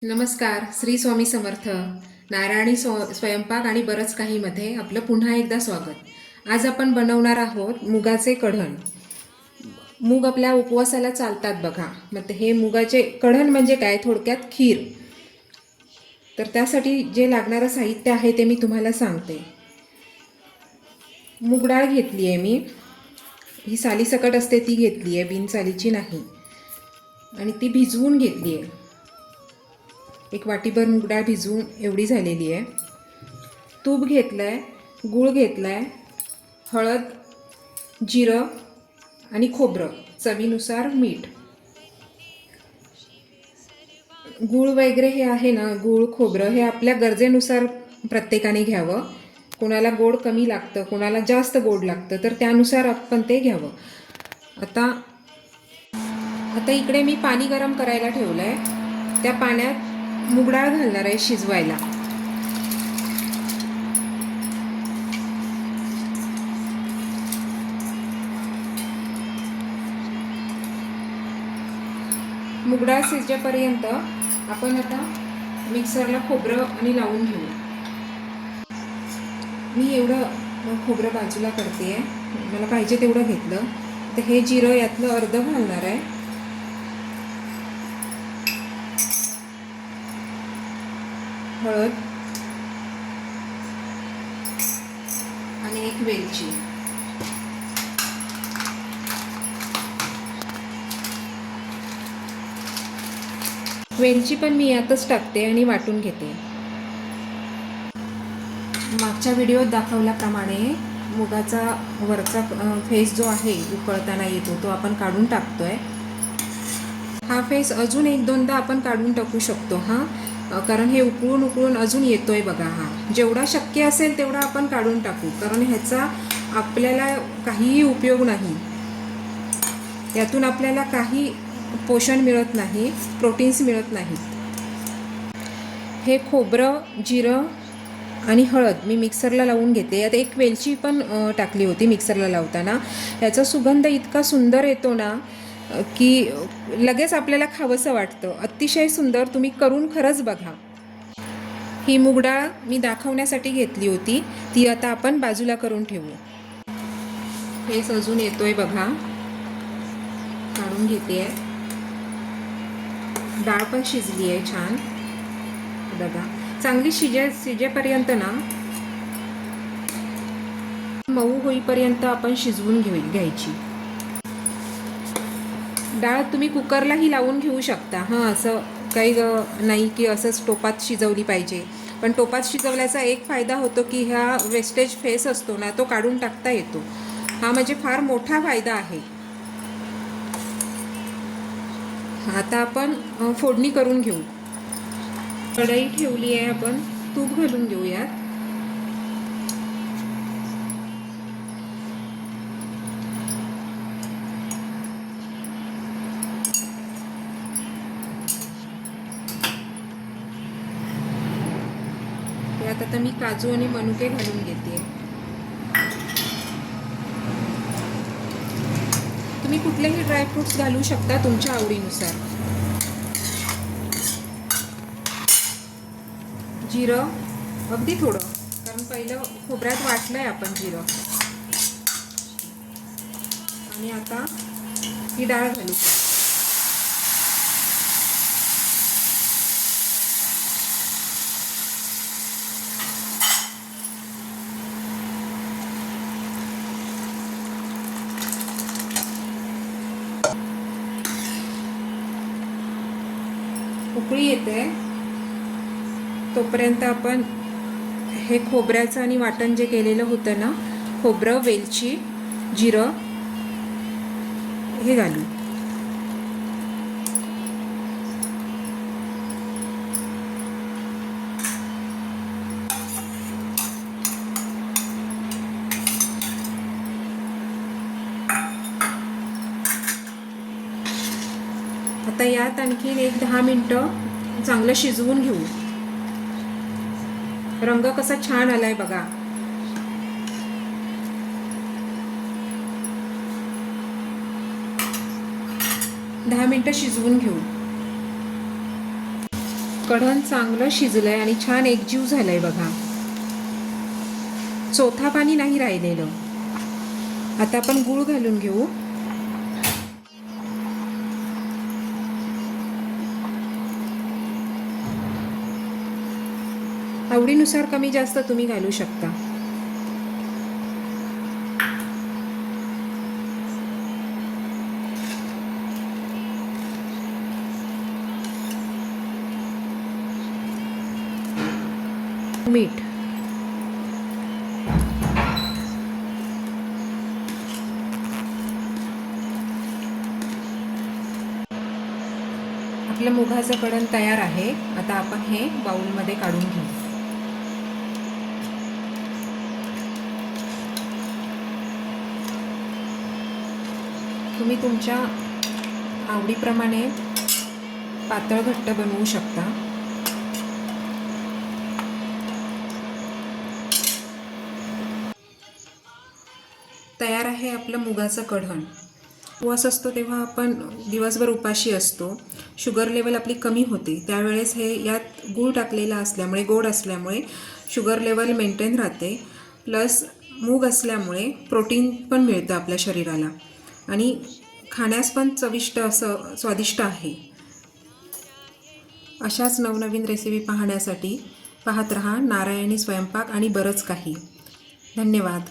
नमस्कार. श्री स्वामी समर्थ. नारायणी स्वयंपाक आणि बरंच काही मध्ये आपलं पुन्हा एकदा स्वागत. आज आपण बनवणार आहोत मुगाचे कढण. मूग आपल्या उपवासाला चालतात बघा. मग हे मुगाचे कढण म्हणजे काय, थोडक्यात खीर. तर त्यासाठी जे लागणारं साहित्य आहे ते मी तुम्हाला सांगते. मूग डाळ घेतली आहे मी. ही सालीसकट असते ती घेतली आहे, बिनसालीची नाही. आणि ती भिजवून घेतली आहे. एक वाटीभर मूग डाळ भिजवून एवढी झालेली आहे. तूप घेतलं आहे, गूळ घेतला आहे, हळद, जिरं आणि खोबरं, चवीनुसार मीठ. गूळ वगैरे हे आहे ना, गूळ खोबरं हे आपल्या गरजेनुसार प्रत्येकाने घ्यावं. कोणाला गोड कमी लागतं, कोणाला जास्त गोड लागतं, तर त्यानुसार आपण ते घ्यावं. आता इकडे मी पाणी गरम करायला ठेवलं आहे. त्या पाण्यात मूग डाळ घालणार आहे शिजवायला. मूग डाळ शिजेपर्यंत आपण आता मिक्सरला खोबरं आणि लावून घेऊ. मी एवढं खोबरं बाजूला करते आहे, मला पाहिजे तेवढं घेतलं. तर हे जिरं यातलं अर्ध घालणार आहे. हळद आणि एक वेलची. वेलची पण मी यातच टाकते आणि वाटून घेते. मागच्या व्हिडिओत दाखवल्याप्रमाणे मुगाचा वरचा फेस जो आहे उकळताना येतो तो आपण काढून टाकतोय. हा फेस अजून एक दोनदा आपण काढून टाकू शकतो कारण हे उकळून अजून येतोय बघा. जेवढा शक्य असेल तेवढा आपण काढून टाकू, कारण ह्याचा आपल्याला काहीही उपयोग नाही. यातून आपल्याला काही पोषण मिळत नाही, प्रोटीन्स मिळत नाहीत. हे खोबरं, जिरं आणि हळद मी मिक्सरला लावून घेते. यात एक वेलची पण टाकली होती मिक्सरला लावताना. याचा सुगंध इतका सुंदर येतो ना की लगेच आपल्याला खावंसं वाटतं. अतिशय सुंदर. तुम्ही करून खरंच बघा. ही मूग डाळ मी दाखवण्यासाठी घेतली होती, ती आता आपण बाजूला करून ठेवू. हे अजून येतोय बघा, काढून घेते. डाळ पण शिजली आहे छान बघा. चांगली शिजेपर्यंत ना, मऊ होईपर्यंत आपण शिजवून घ्यायची. डाळ तुम्ही कुकरलाही लावून घेऊ शकता. असं काही नाही की असंच टोपात शिजवली पाहिजे. पण टोपात शिजवल्याचा एक फायदा होतो की ह्या वेस्टेज फेस असतो ना, तो काढून टाकता येतो. हा म्हणजे फार मोठा फायदा आहे. आता आपण फोडणी करून घेऊ. कढई ठेवली आहे, आपण तूप घालून घेऊयात. यात आता मी काजू आणि मनुके घालून घेते. तुम्ही कुठलेही ड्रायफ्रुट्स घालू शकता तुमच्या आवडीनुसार. जिरं अगदी थोडं, कारण पहिलं खोबऱ्यात वाटलंय आपण जिरं. आणि आता ही डाळ घालू. उकळी येते तोपर्यंत आपण हे खोबऱ्याचं आणि वाटण जे केलेलं होतं ना, खोबरं, वेलची, जिरं हे घालू. आता यात आणखीन एक 10 मिनिटं चांगलं शिजवून घेऊ. रंग कसा छान आलाय बघा. दहा मिनिटं शिजवून घेऊ. कढण चांगलं शिजलंय आणि छान एकजीव झालंय बघा. चोथा पाणी नाही राहिलेलं. आता आपण गूळ घालून घेऊ. आवडीनुसार कमी जास्त तुम्ही घालू शकता. मीठ. आपलं मुगाचं कढण तयार आहे. आता आपण हे बाउलमध्ये काढून घेऊ. तुम्ही तुमच्या आवडीप्रमाणे पातळ घट्ट बनवू शकता. तयार आहे आपलं मुगाचं कढण. उपवास असतो तेव्हा आपण दिवसभर उपाशी असतो, शुगर लेवल आपली कमी होते, त्यावेळेस हे यात गूळ टाकलेला असल्यामुळे, गोड असल्यामुळे शुगर लेवल मेंटेन राहते. प्लस मूग असल्यामुळे प्रोटीन पण मिळतं आपल्या शरीराला आणि खाण्यास पण चविष्ट असं स्वादिष्ट आहे. अशाच नवनवीन रेसिपी पाहण्यासाठी पाहत रहा नारायणी स्वयंपाक आणि बरंच काही. धन्यवाद.